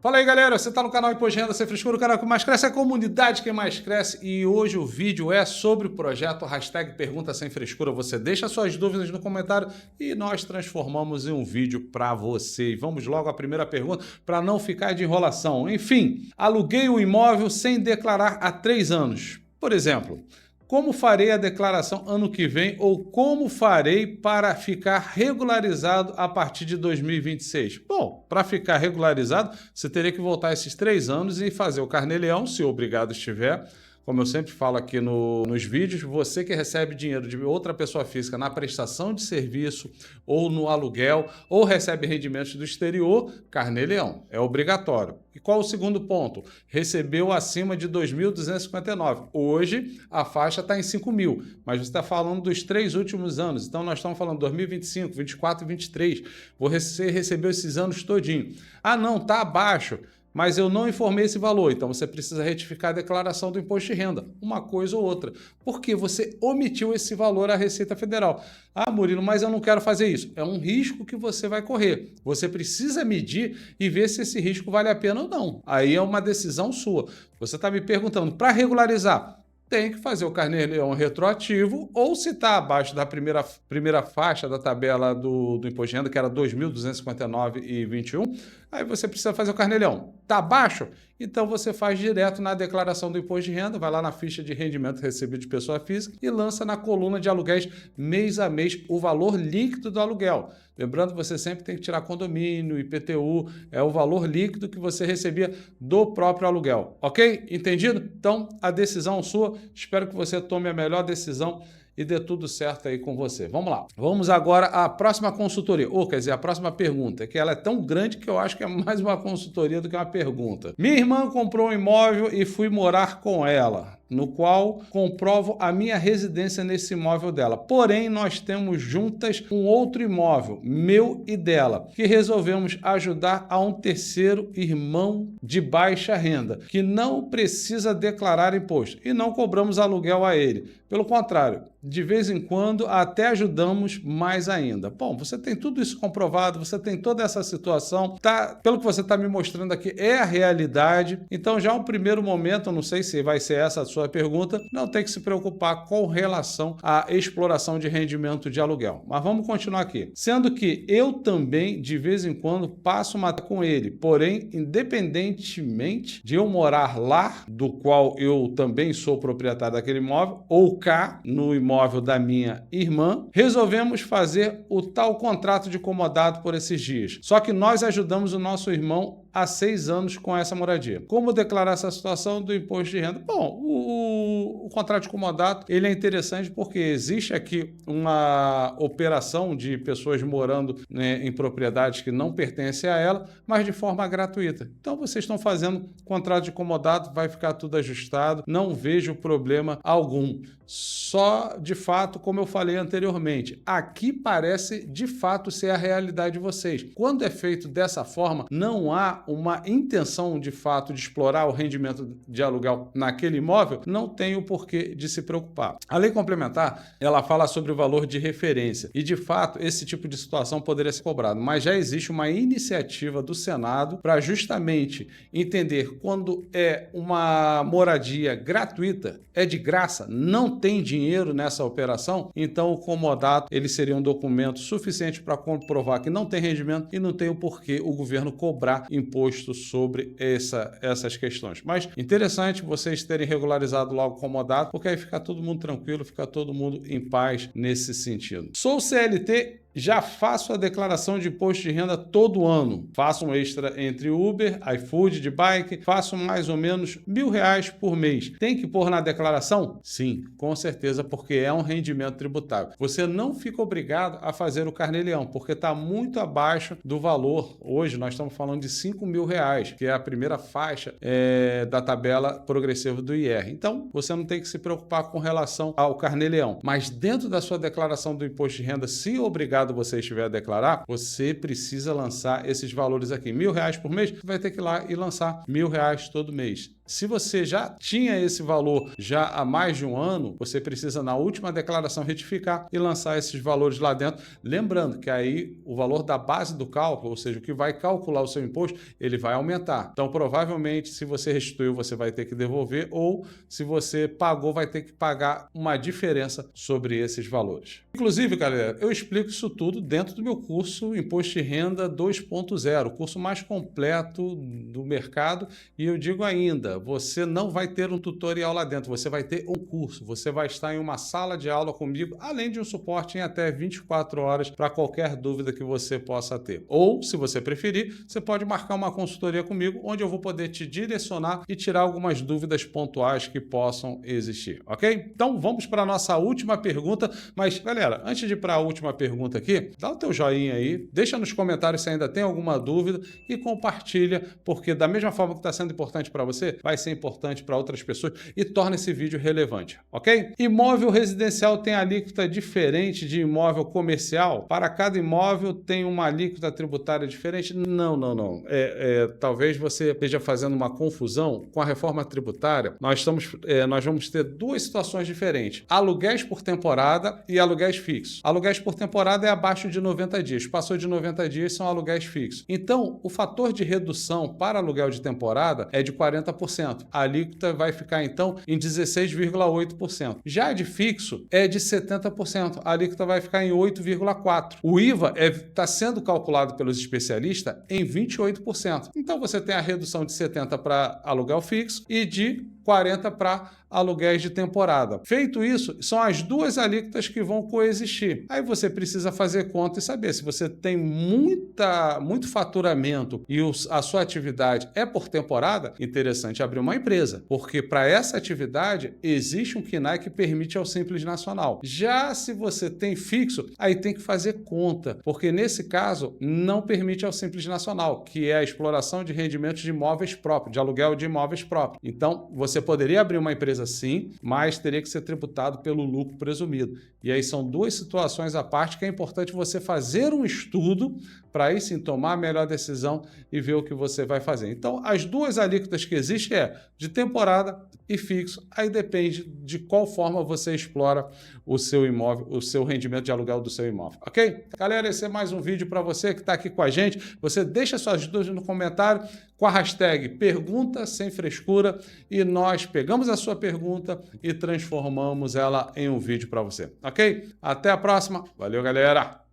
Fala aí, galera, você está no canal Imposto de Renda Sem Frescura, o canal que mais cresce, é a comunidade que mais cresce, e hoje o vídeo é sobre o projeto #Pergunta Sem Frescura. Você deixa suas dúvidas no comentário e nós transformamos em um vídeo para você. E vamos logo à primeira pergunta para não ficar de enrolação. Enfim, aluguei o imóvel sem declarar há 3 anos. Por exemplo, como farei a declaração ano que vem ou como farei para ficar regularizado a partir de 2026? Bom, para ficar regularizado, você teria que voltar esses 3 anos e fazer o Carnê-Leão, se obrigado estiver. Como eu sempre falo aqui nos vídeos, você que recebe dinheiro de outra pessoa física na prestação de serviço ou no aluguel ou recebe rendimentos do exterior, Carnê-Leão, é obrigatório. E qual o segundo ponto? Recebeu acima de 2.259. Hoje a faixa está em 5.000, mas você está falando dos 3 últimos anos. Então nós estamos falando 2025, 24 e 23. Você recebeu esses anos todinho. Ah não, está abaixo. Mas eu não informei esse valor, então você precisa retificar a declaração do imposto de renda, uma coisa ou outra, porque você omitiu esse valor à Receita Federal. Ah, Murilo, mas eu não quero fazer isso. É um risco que você vai correr. Você precisa medir e ver se esse risco vale a pena ou não. Aí é uma decisão sua. Você está me perguntando, para regularizar, tem que fazer o Carnê-Leão retroativo, ou se está abaixo da primeira faixa da tabela do imposto de renda, que era 2.259,21, aí você precisa fazer o Carnê-Leão. Está abaixo? Então você faz direto na declaração do imposto de renda, vai lá na ficha de rendimento recebido de pessoa física e lança na coluna de aluguéis mês a mês o valor líquido do aluguel. Lembrando que você sempre tem que tirar condomínio, IPTU, é o valor líquido que você recebia do próprio aluguel, ok? Entendido? Então a decisão sua, espero que você tome a melhor decisão e dê tudo certo aí com você. Vamos lá. Vamos agora à próxima consultoria, ou quer dizer, a próxima pergunta, que ela é tão grande que eu acho que é mais uma consultoria do que uma pergunta. Minha irmã comprou um imóvel e fui morar com ela, no qual comprovo a minha residência nesse imóvel dela. Porém, nós temos juntas um outro imóvel, meu e dela, que resolvemos ajudar a um terceiro irmão de baixa renda, que não precisa declarar imposto, e não cobramos aluguel a ele. Pelo contrário, de vez em quando até ajudamos mais ainda. Bom, você tem tudo isso comprovado, você tem toda essa situação, pelo que você está me mostrando aqui, é a realidade. Então, já um primeiro momento, não sei se vai ser essa a sua pergunta, não tem que se preocupar com relação à exploração de rendimento de aluguel. Mas vamos continuar aqui. Sendo que eu também, de vez em quando, passo uma com ele, porém, independentemente de eu morar lá, do qual eu também sou proprietário daquele imóvel, ou cá, no imóvel da minha irmã, resolvemos fazer o tal contrato de comodato por esses dias. Só que nós ajudamos o nosso irmão há 6 anos com essa moradia. Como declarar essa situação do imposto de renda? Bom, o contrato de comodato ele é interessante porque existe aqui uma operação de pessoas morando, né, em propriedades que não pertencem a ela, mas de forma gratuita. Então vocês estão fazendo contrato de comodato, vai ficar tudo ajustado, não vejo problema algum. Só, de fato, como eu falei anteriormente, aqui parece de fato ser a realidade de vocês. Quando é feito dessa forma, não há uma intenção de fato de explorar o rendimento de aluguel naquele imóvel, não tem o porquê de se preocupar. A lei complementar, ela fala sobre o valor de referência e, de fato, esse tipo de situação poderia ser cobrado, mas já existe uma iniciativa do Senado para justamente entender quando é uma moradia gratuita, é de graça, não tem dinheiro nessa operação, então o comodato ele seria um documento suficiente para comprovar que não tem rendimento e não tem o porquê o governo cobrar imposto sobre essas questões. Mas interessante vocês terem regularizado logo o comodato, porque aí fica todo mundo tranquilo, fica todo mundo em paz nesse sentido. Sou CLT, já faço a declaração de imposto de renda todo ano. Faço um extra entre Uber, iFood, de bike, faço mais ou menos R$1.000 por mês. Tem que pôr na declaração? Sim, com certeza, porque é um rendimento tributável. Você não fica obrigado a fazer o Carnê-Leão, porque está muito abaixo do valor. Hoje nós estamos falando de R$5.000, que é a primeira faixa da tabela progressiva do IR. Então, você não tem que se preocupar com relação ao Carnê-Leão. Mas dentro da sua declaração do imposto de renda, se obrigado você estiver a declarar, você precisa lançar esses valores aqui. R$1.000 por mês, você vai ter que ir lá e lançar R$1.000 todo mês. Se você já tinha esse valor já há mais de um ano, você precisa na última declaração retificar e lançar esses valores lá dentro. Lembrando que aí o valor da base do cálculo, ou seja, o que vai calcular o seu imposto, ele vai aumentar. Então, provavelmente, se você restituiu, você vai ter que devolver, ou se você pagou, vai ter que pagar uma diferença sobre esses valores. Inclusive, galera, eu explico isso tudo dentro do meu curso Imposto de Renda 2.0, o curso mais completo do mercado, e eu digo ainda, você não vai ter um tutorial lá dentro, você vai ter um curso, você vai estar em uma sala de aula comigo, além de um suporte em até 24 horas para qualquer dúvida que você possa ter. Ou, se você preferir, você pode marcar uma consultoria comigo, onde eu vou poder te direcionar e tirar algumas dúvidas pontuais que possam existir, ok? Então, vamos para a nossa última pergunta, mas, galera, antes de ir para a última pergunta aqui, dá o teu joinha aí, deixa nos comentários se ainda tem alguma dúvida e compartilha, porque da mesma forma que está sendo importante para você, vai ser importante para outras pessoas e torna esse vídeo relevante, ok? Imóvel residencial tem alíquota diferente de imóvel comercial? Para cada imóvel tem uma alíquota tributária diferente? Não, não, não. Talvez você esteja fazendo uma confusão com a reforma tributária. Nós vamos ter duas situações diferentes: aluguéis por temporada e aluguéis fixos. Aluguéis por temporada é abaixo de 90 dias. Passou de 90 dias, são aluguéis fixos. Então, o fator de redução para aluguel de temporada é de 40%. A alíquota vai ficar, então, em 16,8%. Já de fixo, é de 70%. A alíquota vai ficar em 8,4%. O IVA está sendo calculado pelos especialistas em 28%. Então, você tem a redução de 70% para aluguel fixo e de 40% para aluguéis de temporada. Feito isso, são as duas alíquotas que vão coexistir. Aí você precisa fazer conta e saber se você tem muito faturamento e a sua atividade é por temporada, interessante abrir uma empresa, porque para essa atividade existe um KNAI que permite ao Simples Nacional. Já se você tem fixo, aí tem que fazer conta, porque nesse caso não permite ao Simples Nacional, que é a exploração de rendimentos de imóveis próprios, de aluguel de imóveis próprios. Então, você poderia abrir uma empresa sim, mas teria que ser tributado pelo lucro presumido. E aí são duas situações à parte que é importante você fazer um estudo para aí sim tomar a melhor decisão e ver o que você vai fazer. Então, as duas alíquotas que existem é de temporada e fixo. Aí depende de qual forma você explora o seu imóvel, o seu rendimento de aluguel do seu imóvel, ok? Galera, esse é mais um vídeo para você que está aqui com a gente. Você deixa suas dúvidas no comentário com a hashtag Pergunta Sem Frescura e nós pegamos a sua pergunta e transformamos ela em um vídeo para você, ok? Até a próxima. Valeu, galera!